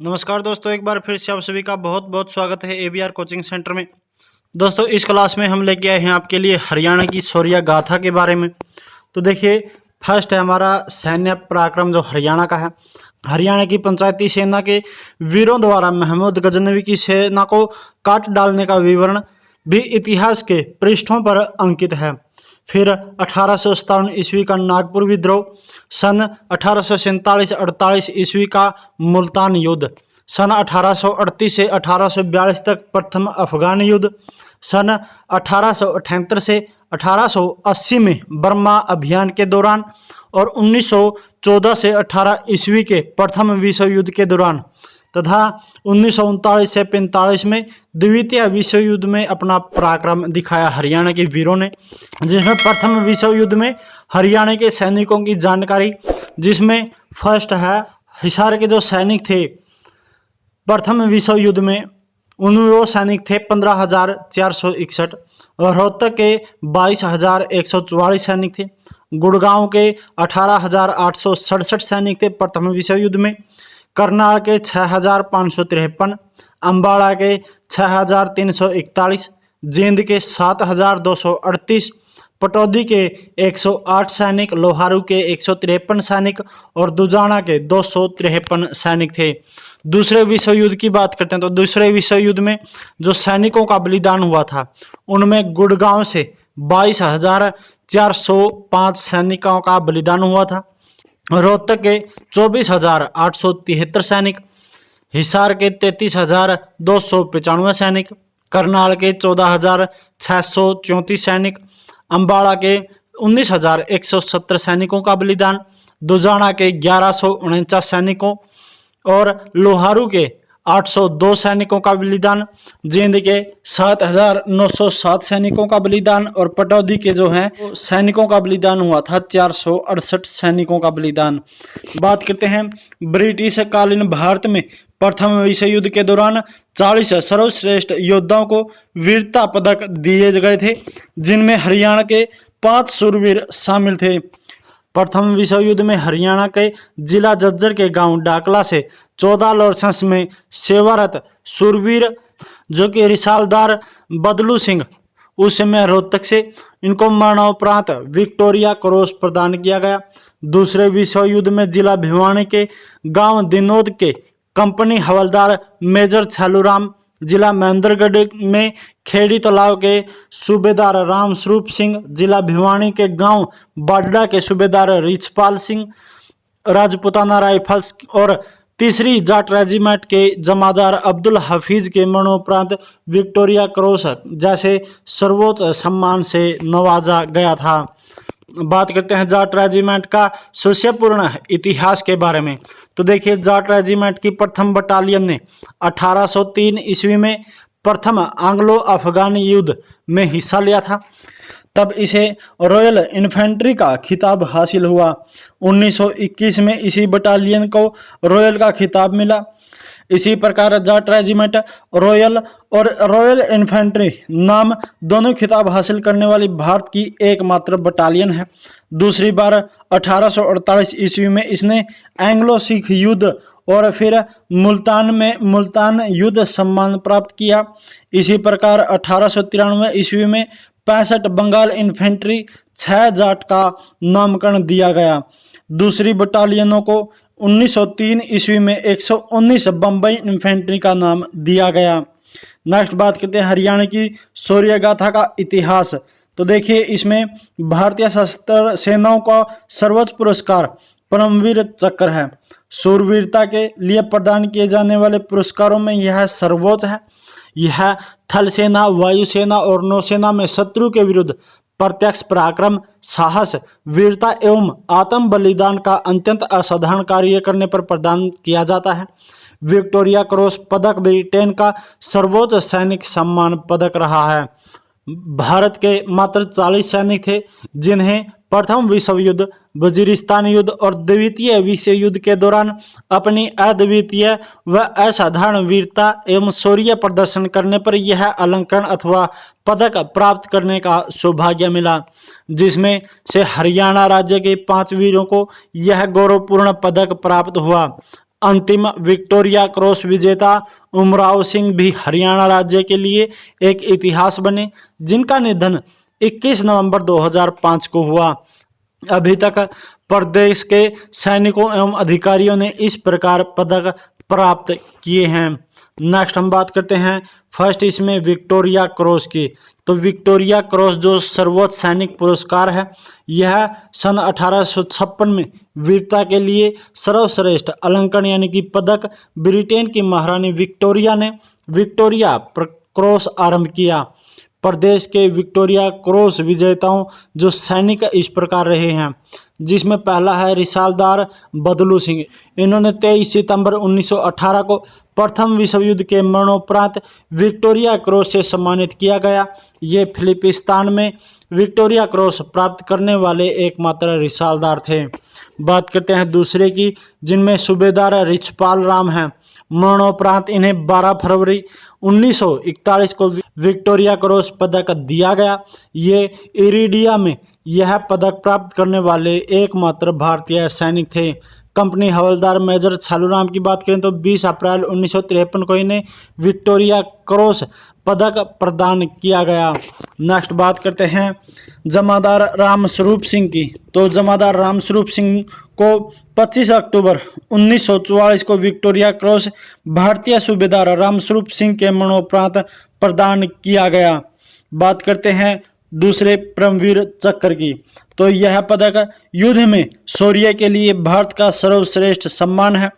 नमस्कार दोस्तों, एक बार फिर से आप सभी का बहुत बहुत स्वागत है एबीआर कोचिंग सेंटर में। दोस्तों, इस क्लास में हम लेके आए हैं आपके लिए हरियाणा की शौर्य गाथा के बारे में। तो देखिए, फर्स्ट है हमारा सैन्य पराक्रम जो हरियाणा का है। हरियाणा की पंचायती सेना के वीरों द्वारा महमूद गजनवी की सेना को काट डालने का विवरण भी इतिहास के पृष्ठों पर अंकित है। फिर 1857 ईस्वी का नागपुर विद्रोह, सन 1847-48 ईस्वी का मुल्तान युद्ध, सन 1838 से 1842 तक प्रथम अफगान युद्ध, सन 1878 से 1880 में बर्मा अभियान के दौरान और 1914 से 18 ईस्वी के प्रथम विश्व युद्ध के दौरान तथा 1939 से 45 में द्वितीय विश्व युद्ध में अपना पराक्रम दिखाया हरियाणा के वीरों ने। जिसमें प्रथम विश्व युद्ध में हरियाणा के सैनिकों की जानकारी, जिसमें फर्स्ट है हिसार के जो सैनिक थे प्रथम विश्व युद्ध में, वो सैनिक थे 15,461 और रोहतक के 22,144 सैनिक थे। गुड़गांव के 18,867 सैनिक थे प्रथम विश्व युद्ध में। करनाल के 6,553, अम्बाड़ा के 6,341, जींद के 7,238, पटौदी के 108 सैनिक, लोहारू के 153 सैनिक और दुजाना के 253 सैनिक थे। दूसरे विश्व युद्ध की बात करते हैं तो दूसरे विश्व युद्ध में जो सैनिकों का बलिदान हुआ था उनमें गुड़गांव से 22,405 सैनिकों का बलिदान हुआ था। रोहतक के 24,873 सैनिक, हिसार के 33,295 सैनिक, करनाल के 14,634 सैनिक, अम्बाड़ा के 19,170 सैनिकों का बलिदान, दुजाना के 1,149 सैनिकों और लोहारू के 802 सैनिकों का बलिदान, जींद के 7,907 सैनिकों का बलिदान और पटौदी के जो हैं सैनिकों का बलिदान हुआ था 468 सैनिकों का बलिदान। बात करते हैं ब्रिटिश कालीन भारत में प्रथम विश्व युद्ध के दौरान 40 सर्वश्रेष्ठ योद्धाओं को वीरता पदक दिए गए थे, जिनमें हरियाणा के 5 शूरवीर शामिल थे। प्रथम विश्व युद्ध में हरियाणा के जिला झज्जर के गांव डाकला से 14 लॉरेंस में सेवारत शूरवीर जो कि रिसालदार बदलू सिंह, उस समय रोहतक से, इनको मरणोपरांत विक्टोरिया क्रॉस प्रदान किया गया। दूसरे विश्व युद्ध में जिला भिवानी के गांव दिनोद के कंपनी हवलदार मेजर छालूराम, जिला महेंद्रगढ़ में खेड़ी तालाब के सूबेदार राम स्वरूप सिंह, जिला भिवानी के गांव बाडा के सूबेदार रिचपाल सिंह, राजपुताना राइफल्स और तीसरी जाट रेजिमेंट के जमादार अब्दुल हफीज के मरणोपरांत विक्टोरिया क्रॉस जैसे सर्वोच्च सम्मान से नवाजा गया था। बात करते हैं जाट रेजिमेंट का सुस्यपूर्ण इतिहास के बारे में। तो देखिए, जाट रेजिमेंट की प्रथम बटालियन ने 1803 ईस्वी में प्रथम एंग्लो अफगान युद्ध में हिस्सा लिया था। तब इसे रॉयल इन्फेंट्री का खिताब हासिल हुआ। 1921 में इसी बटालियन को रॉयल का खिताब मिला। इसी प्रकार जाट रेजिमेंट रॉयल और रॉयल इन्फेंट्री नाम दोनों खिताब हासिल करने वाली भारत की एकमात्र बटालियन है। दूसरी बार 1848 ईस्वी में इसने एंग्लो सिख युद्ध और फिर मुल्तान युद्ध सम्मान प्राप्त किया। इसी प्रकार 1893 ईस्वी में 65 बंगाल इन्फेंट्री 6 जाट का नामकरण दिया गया। दूसरी बटालियनों को 1903 ईस्वी में 119 बम्बई इन्फेंट्री का नाम दिया गया। नेक्स्ट बात करते हैं हरियाणा की शौर्य गाथा का इतिहास। तो देखिए, इसमें भारतीय सशस्त्र सेनाओं का सर्वोच्च पुरस्कार परमवीर चक्र है। शूरवीरता के लिए प्रदान किए जाने वाले पुरस्कारों में यह सर्वोच्च है। यह थल सेना, वायुसेना और नौसेना में शत्रु के विरुद्ध प्रत्यक्ष पराक्रम, साहस, वीरता एवं आत्म बलिदान का अत्यंत असाधारण कार्य करने पर प्रदान किया जाता है। विक्टोरिया क्रॉस पदक ब्रिटेन का सर्वोच्च सैनिक सम्मान पदक रहा है। भारत के मात्र 40 सैनिक थे जिन्हें प्रथम विश्व युद्ध, वजीरिस्तान युद्ध और द्वितीय विश्व युद्ध के दौरान अपनी अद्वितीय व असाधारण वीरता एवं शौर्य प्रदर्शन करने पर यह अलंकरण अथवा पदक प्राप्त करने का सौभाग्य मिला, जिसमें से हरियाणा राज्य के 5 वीरों को यह गौरवपूर्ण पदक प्राप्त हुआ। अंतिम विक्टोरिया क्रॉस विजेता उमराव सिंह भी हरियाणा राज्य के लिए एक इतिहास बने, जिनका निधन 21 नवंबर 2005 को हुआ। अभी तक प्रदेश के सैनिकों एवं अधिकारियों ने इस प्रकार पदक प्राप्त किए हैं। नेक्स्ट हम बात करते हैं फर्स्ट इसमें विक्टोरिया क्रॉस की। तो विक्टोरिया क्रॉस जो सर्वोच्च सैनिक पुरस्कार है, यह सन 1856 में वीरता के लिए सर्वश्रेष्ठ अलंकरण यानी कि पदक ब्रिटेन की महारानी विक्टोरिया ने विक्टोरिया क्रॉस आरंभ किया। प्रदेश के विक्टोरिया क्रॉस विजेताओं जो सैनिक इस प्रकार रहे हैं, जिसमें पहला है रिसालदार बदलू सिंह। इन्होंने 23 सितंबर 1918 को प्रथम विश्व युद्ध के मरणोपरांत विक्टोरिया क्रॉस से सम्मानित किया गया। ये फिलिपिस्तान में विक्टोरिया क्रॉस प्राप्त करने वाले एकमात्र रिसालदार थे। बात करते हैं दूसरे की, जिनमें सूबेदार रिछपाल राम हैं। मरणोपरांत इन्हें 12 फरवरी 1941 को विक्टोरिया क्रॉस पदक दिया गया। ये इरिडिया में यह पदक प्राप्त करने वाले एकमात्र भारतीय सैनिक थे। कंपनी हवलदार मेजर छालूराम की बात करें तो 20 अप्रैल 1953 को इन्हें विक्टोरिया क्रॉस पदक प्रदान किया गया। नेक्स्ट बात करते हैं जमादार रामस्वरूप सिंह की। तो जमादार रामस्वरूप सिंह को 25 अक्टूबर 1944 को विक्टोरिया क्रॉस भारतीय सूबेदार रामस्वरूप सिंह के मरणोपरांत प्रदान किया गया। बात करते हैं दूसरे परमवीर चक्र की। तो यह पदक युद्ध में शौर्य के लिए भारत का सर्वश्रेष्ठ सम्मान है।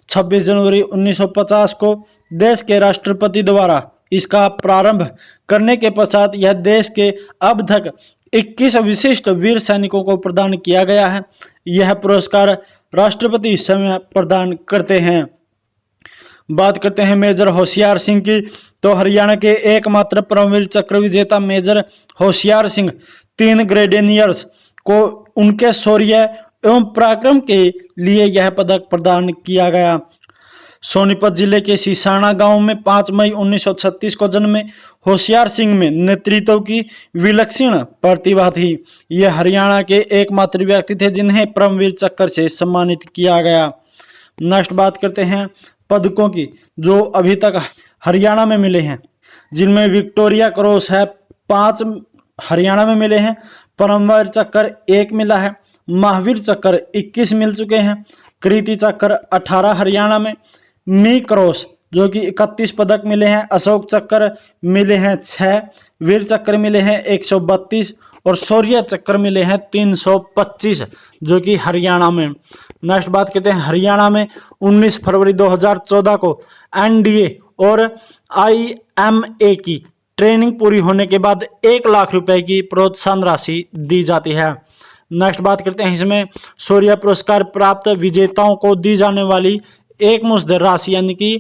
26 जनवरी 1950 को देश के राष्ट्रपति द्वारा इसका प्रारंभ करने के पश्चात यह देश के अब तक 21 विशिष्ट वीर सैनिकों को प्रदान किया गया है। यह पुरस्कार राष्ट्रपति इस समय प्रदान करते हैं। बात करते हैं मेजर होशियार सिंह की। तो हरियाणा के एकमात्र परमवीर चक्र विजेता मेजर होशियार सिंह 3 ग्रेडेनियर्स को उनके शौर्य एवं पराक्रम के लिए यह पदक प्रदान किया गया। सोनीपत जिले के सिसाना गांव में 5 मई 1936 को जन्मे होशियार सिंह में नेतृत्व की विलक्षण प्रतिभा थी। ये हरियाणा के एकमात्र व्यक्ति थे जिन्हें परमवीर चक्र से सम्मानित किया गया। नेक्स्ट बात करते हैं पदकों की जो अभी तक हरियाणा में मिले हैं, जिनमें विक्टोरिया क्रॉस है 5 हरियाणा में मिले हैं, परमवीर चक्र 1 मिला है, महावीर चक्र 21 मिल चुके हैं, कृति चक्र 18 हरियाणा में, मी क्रॉस जो कि 31 पदक मिले हैं, अशोक चक्र मिले हैं 6, वीर चक्र मिले हैं 132 और शौर्य चक्र मिले हैं 325 जो कि हरियाणा में। नेक्स्ट बात करते हैं हरियाणा में 19 फरवरी 2014 को एनडीए और आईएमए की ट्रेनिंग पूरी होने के बाद 1 लाख रुपए की प्रोत्साहन राशि दी जाती है। नेक्स्ट बात करते हैं इसमें शौर्य पुरस्कार प्राप्त विजेताओं को दी जाने वाली एक मुश्त राशि यानी कि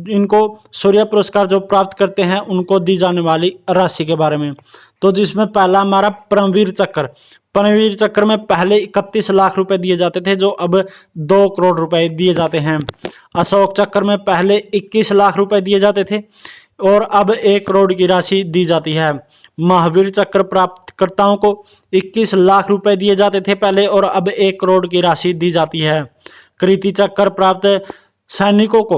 इनको शौर्य पुरस्कार जो प्राप्त करते हैं उनको दी जाने वाली राशि के बारे में। तो जिसमें पहला हमारा परमवीर चक्र, परमवीर चक्र में पहले 31 लाख रुपए दिए जाते थे जो अब 2 करोड़ रुपए दिए जाते हैं। अशोक चक्र में पहले 21 लाख रुपए दिए जाते थे और अब 1 करोड़ की राशि दी जाती है। महावीर चक्र प्राप्तकर्ताओं को 21 लाख रुपए दिए जाते थे पहले और अब 1 करोड़ की राशि दी जाती है। कृति चक्र प्राप्त सैनिकों को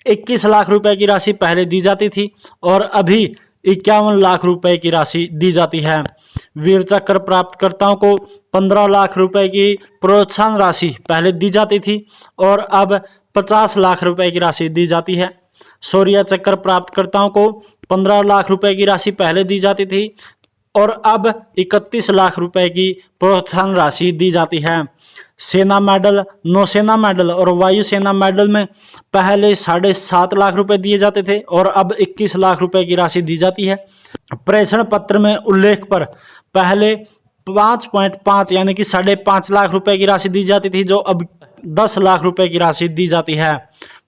21 लाख रुपए की राशि पहले दी जाती थी और अभी 51 लाख रुपए की राशि दी जाती है। वीर चक्र प्राप्तकर्ताओं को 15 लाख रुपए की प्रोत्साहन राशि पहले दी जाती थी और अब 50 लाख रुपए की राशि दी जाती है। शौर्य चक्र प्राप्तकर्ताओं को 15 लाख रुपए की राशि पहले दी जाती थी और अब 31 लाख रुपए की प्रोत्साहन राशि दी जाती है। सेना मेडल, नौसेना मेडल और वायुसेना मेडल में पहले 7.5 लाख रुपए दिए जाते थे और अब 21 लाख रुपए की राशि दी जाती है। प्रेषण पत्र में उल्लेख पर पहले 5.5 यानी कि 5.5 लाख रुपए की राशि दी जाती थी जो अब 10 लाख रुपए की राशि दी जाती है।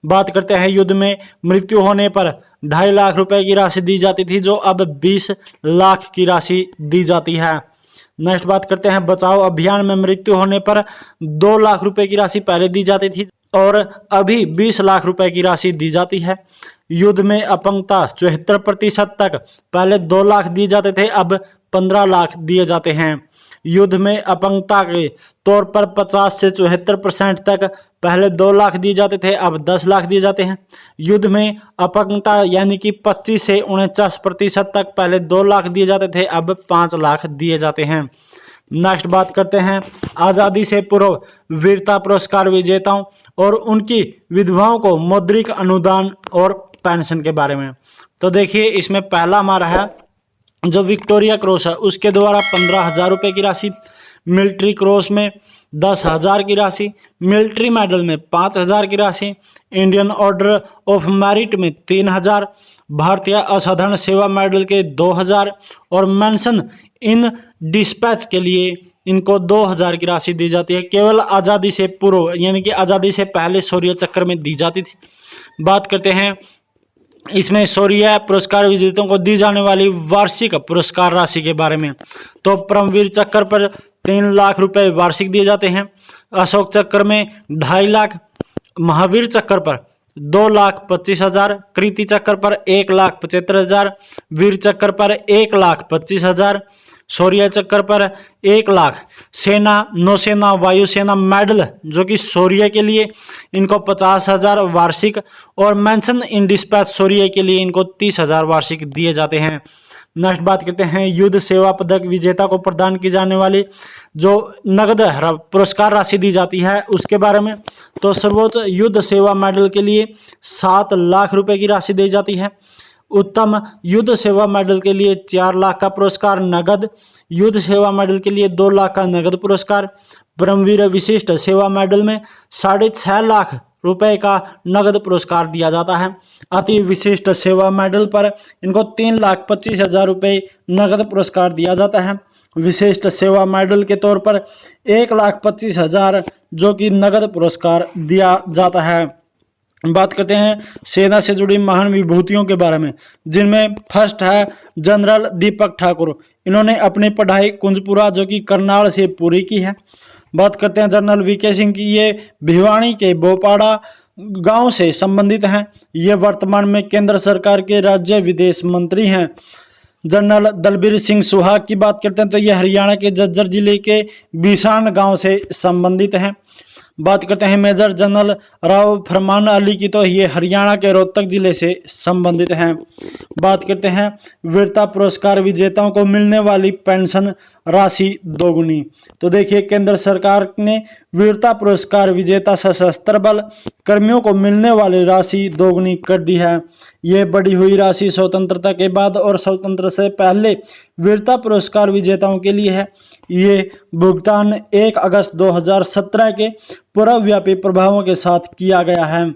बात करते हैं युद्ध में मृत्यु होने पर 2.5 लाख रुपए की राशि दी जाती थी जो अब 20 लाख की राशि दी जाती है। नेक्स्ट बात करते हैं बचाव अभियान में मृत्यु होने पर 2 लाख रुपए की राशि पहले दी जाती थी और अभी 20 लाख रुपए की राशि दी जाती है। युद्ध में अपंगता 74% तक पहले 2 लाख दिए जाते थे अब 15 लाख दिए जाते हैं। युद्ध में अपंगता के तौर पर 50 से 74% तक पहले 2 लाख दिए जाते थे, अब 10 लाख दिए जाते हैं। युद्ध में अपंगता यानी कि 25 से 49% तक पहले 2 लाख दिए जाते थे, अब 5 लाख दिए जाते हैं। नेक्स्ट बात करते हैं आज़ादी से पूर्व वीरता पुरस्कार विजेताओं और उनकी विधवाओं को मौद्रिक अनुदान और पेंशन के बारे में। तो देखिए इसमें पहला हमारा है जो विक्टोरिया क्रॉस है उसके द्वारा 15,000 रुपये की राशि, मिलिट्री क्रॉस में 10,000 की राशि, मिलिट्री मेडल में 5,000 की राशि, इंडियन ऑर्डर ऑफ मेरिट में 3,000, भारतीय असाधारण सेवा मेडल के 2,000 और मेंशन इन डिस्पैच के लिए इनको 2,000 की राशि दी जाती है। केवल आज़ादी से पूर्व यानी कि आज़ादी से पहले शौर्य चक्र में दी जाती थी। बात करते हैं इसमें शौर्य पुरस्कार विजेताओं को दी जाने वाली वार्षिक पुरस्कार राशि के बारे में। तो परमवीर चक्र पर 3 लाख रुपए वार्षिक दिए जाते हैं, अशोक चक्र में 2.5 लाख, महावीर चक्र पर 2,25,000, कीर्ति चक्र पर 1,75,000, वीर चक्र पर 1,25,000, शौर्य चक्र पर 1 लाख, सेना नौसेना वायुसेना मेडल जो कि शौर्य के लिए इनको 50,000 वार्षिक और मेंशन इन डिस्पैच शौर्य के लिए इनको 30,000 वार्षिक दिए जाते हैं। नेक्स्ट बात करते हैं युद्ध सेवा पदक विजेता को प्रदान की जाने वाली जो नगद पुरस्कार राशि दी जाती है उसके बारे में। तो सर्वोच्च युद्ध सेवा मेडल के लिए 7 लाख रुपए की राशि दी जाती है, उत्तम युद्ध सेवा मेडल के लिए 4 लाख का पुरस्कार नगद, युद्ध सेवा मेडल के लिए 2 लाख का नगद पुरस्कार, परमवीर विशिष्ट सेवा मेडल में 6.5 लाख रुपए का नगद पुरस्कार दिया जाता है। अति विशिष्ट सेवा मेडल पर इनको 3,25,000 रुपये नगद पुरस्कार दिया जाता है। विशिष्ट सेवा मेडल के तौर पर 1,25,000 जो कि नगद पुरस्कार दिया जाता है। बात करते हैं सेना से जुड़ी महान विभूतियों के बारे में, जिनमें फर्स्ट है जनरल दीपक ठाकुर। इन्होंने अपनी पढ़ाई कुंजपुरा जो कि करनाल से पूरी की है। बात करते हैं जनरल वीके सिंह की, ये भिवानी के बोपाड़ा गांव से संबंधित हैं। ये वर्तमान में केंद्र सरकार के राज्य विदेश मंत्री हैं। जनरल दलबीर सिंह सुहाग की बात करते हैं तो ये हरियाणा के झज्जर जिले के बीसान गांव से संबंधित हैं। बात करते हैं मेजर जनरल राव फरमान अली की, तो ये हरियाणा के रोहतक जिले से संबंधित हैं। बात करते हैं वीरता पुरस्कार विजेताओं को मिलने वाली पेंशन राशि दोगुनी। तो देखिए केंद्र सरकार ने वीरता पुरस्कार विजेता सशस्त्र बल कर्मियों को मिलने वाली राशि दोगुनी कर दी है। ये बढ़ी हुई राशि स्वतंत्रता के बाद और स्वतंत्र से पहले वीरता पुरस्कार विजेताओं के लिए है। ये भुगतान 1 अगस्त 2017 के पूर्वव्यापी प्रभावों के साथ किया गया है।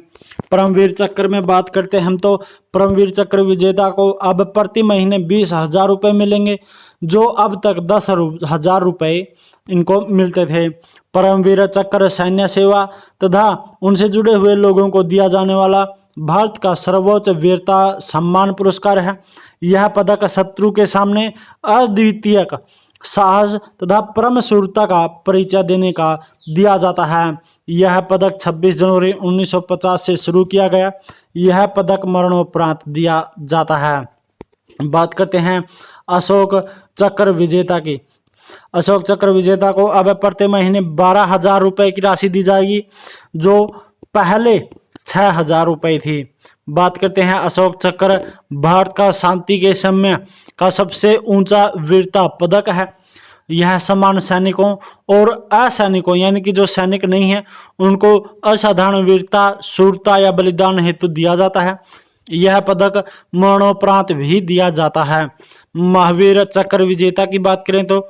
परमवीर चक्र में बात करते हैं हम, तो परमवीर चक्र विजेता को अब प्रति महीने 20,000 रुपये मिलेंगे, जो अब तक 10,000 रुपये इनको मिलते थे। परमवीर चक्र सैन्य सेवा तथा उनसे जुड़े हुए लोगों को दिया जाने वाला भारत का सर्वोच्च वीरता सम्मान पुरस्कार है। यह पदक शत्रु के सामने अद्वितीय साहस तथा परम शूरता का परिचय देने का दिया जाता है। यह पदक 26 जनवरी 1950 से शुरू किया गया। यह पदक मरणोपरांत दिया जाता है। बात करते हैं अशोक चक्र विजेता की। अशोक चक्र विजेता को अब प्रति महीने 12,000 रुपये की राशि दी जाएगी, जो पहले 6,000 रुपये थी। बात करते हैं अशोक चक्र भारत का शांति के समय का सबसे ऊंचा वीरता पदक है। यह सम्मान सैनिकों और असैनिकों यानी कि जो सैनिक नहीं है उनको असाधारण वीरता शूरता या बलिदान हेतु दिया जाता है। यह पदक मरणोपरांत भी दिया जाता है। महावीर चक्र विजेता की बात करें तो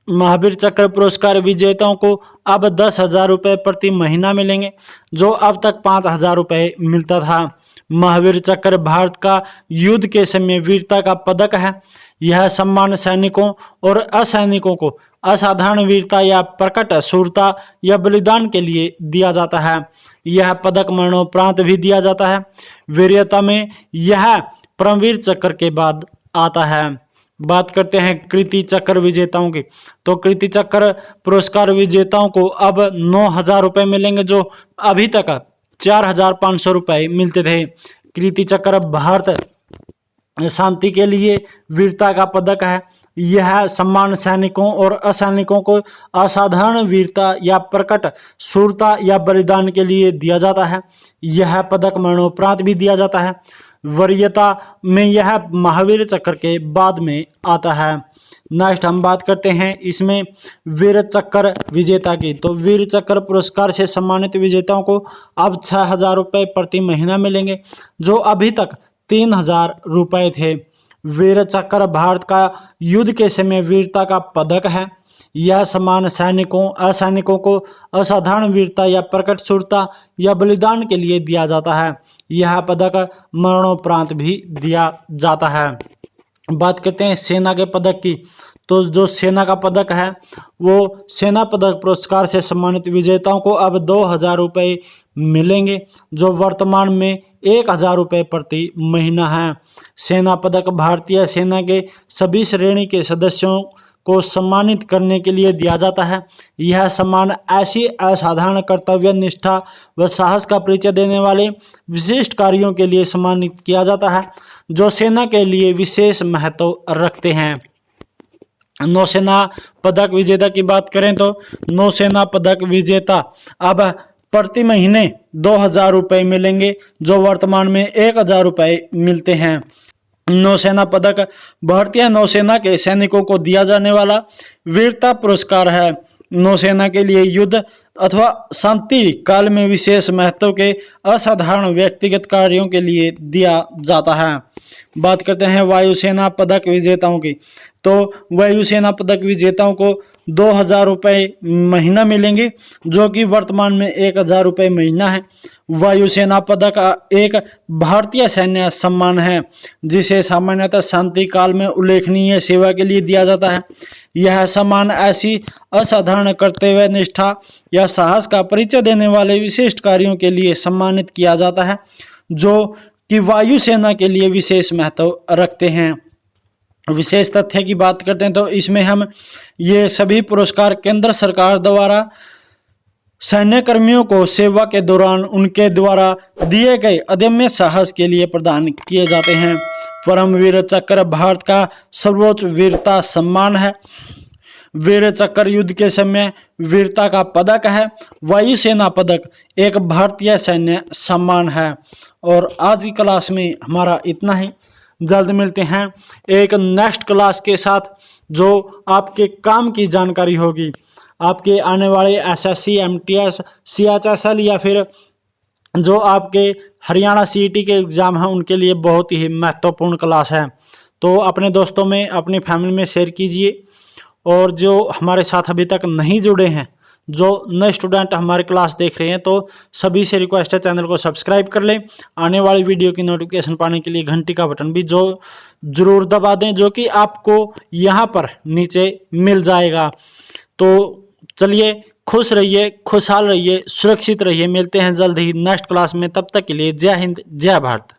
महावीर चक्र पुरस्कार विजेताओं को अब 10,000 रुपये प्रति महीना मिलेंगे, जो अब तक 5,000 रुपये मिलता था। महावीर चक्र भारत का युद्ध के समय वीरता का पदक है। यह सम्मान सैनिकों और असैनिकों को असाधारण वीरता या प्रकट शूरता या बलिदान के लिए दिया जाता है। यह पदक मरणोपरांत भी दिया जाता है। वीरता में यह परमवीर चक्र के बाद आता है। बात करते हैं कीर्ति चक्र विजेताओं की, तो कीर्ति चक्र पुरस्कार विजेताओं को अब 9,000 रुपये मिलेंगे, जो अभी तक 4,500 रुपये मिलते थे। कीर्ति चक्र भारत शांति के लिए वीरता का पदक है। यह सम्मान सैनिकों और असैनिकों को असाधारण वीरता या प्रकट शूरता या बलिदान के लिए दिया जाता है। यह पदक मरणोपरांत भी दिया जाता है। वरीयता में यह महावीर चक्र के बाद में आता है। नेक्स्ट हम बात करते हैं इसमें वीर चक्र विजेता की। तो वीर चक्र पुरस्कार से सम्मानित विजेताओं को अब 6,000 रुपये प्रति महीना मिलेंगे, जो अभी तक 3,000 रुपये थे। वीर चक्र भारत का युद्ध के समय वीरता का पदक है। यह सम्मान सैनिकों असैनिकों को असाधारण वीरता या प्रकट शूरता या बलिदान के लिए दिया जाता है। यह पदक मरणोपरांत भी दिया जाता है। बात करते हैं सेना के पदक की। तो जो सेना का पदक है वो सेना पदक पुरस्कार से सम्मानित विजेताओं को अब 2,000 रुपये मिलेंगे, जो वर्तमान में 1,000 रुपये प्रति महीना है। सेना पदक भारतीय सेना के सभी श्रेणी के सदस्यों को सम्मानित करने के लिए दिया जाता है। यह सम्मान ऐसी असाधारण कर्तव्य निष्ठा व साहस का परिचय देने वाले विशिष्ट कार्यों के लिए सम्मानित किया जाता है, जो सेना के लिए विशेष महत्व रखते हैं। नौसेना पदक विजेता की बात करें तो नौसेना पदक विजेता अब प्रति महीने 2,000 रुपये मिलेंगे, जो वर्तमान में 1,000 रुपये मिलते हैं। नौसेना पदक भारतीय नौसेना के सैनिकों को दिया जाने वाला वीरता पुरस्कार है। नौसेना के लिए युद्ध अथवा शांति काल में विशेष महत्व के असाधारण व्यक्तिगत कार्यों के लिए दिया जाता है। बात करते हैं वायुसेना पदक विजेताओं की। तो वायुसेना पदक विजेताओं को 2,000 रुपये महीना मिलेंगे, जो कि वर्तमान में 1,000 रुपये महीना है। वायुसेना पदक एक भारतीय सैन्य सम्मान है, जिसे सामान्यतः शांति काल में उल्लेखनीय सेवा के लिए दिया जाता है। यह सम्मान ऐसी असाधारण कर्तव्य निष्ठा या साहस का परिचय देने वाले विशिष्ट कार्यों के लिए सम्मानित किया जाता है, जो कि वायुसेना के लिए विशेष महत्व रखते हैं। विशेष तथ्य की बात करते हैं तो इसमें हम ये सभी पुरस्कार केंद्र सरकार द्वारा सैन्य कर्मियों को सेवा के दौरान उनके द्वारा दिए गए अदम्य साहस के लिए प्रदान किए जाते हैं। परमवीर चक्र भारत का सर्वोच्च वीरता सम्मान है। वीर चक्र युद्ध के समय वीरता का पदक है। वायुसेना पदक एक भारतीय सैन्य सम्मान है। और आज की क्लास में हमारा इतना ही। जल्द मिलते हैं एक नेक्स्ट क्लास के साथ, जो आपके काम की जानकारी होगी। आपके आने वाले एसएससी, एमटीएस, सीएचएसएल या फिर जो आपके हरियाणा सीईटी के एग्ज़ाम हैं उनके लिए बहुत ही महत्वपूर्ण क्लास है। तो अपने दोस्तों में, अपनी फैमिली में शेयर कीजिए। और जो हमारे साथ अभी तक नहीं जुड़े हैं, जो नए स्टूडेंट हमारे क्लास देख रहे हैं, तो सभी से रिक्वेस्ट है चैनल को सब्सक्राइब कर लें। आने वाली वीडियो की नोटिफिकेशन पाने के लिए घंटी का बटन भी जो जरूर दबा दें, जो कि आपको यहाँ पर नीचे मिल जाएगा। तो चलिए, खुश रहिए, खुशहाल रहिए, सुरक्षित रहिए। मिलते हैं जल्द ही नेक्स्ट क्लास में। तब तक के लिए जय हिंद, जय भारत।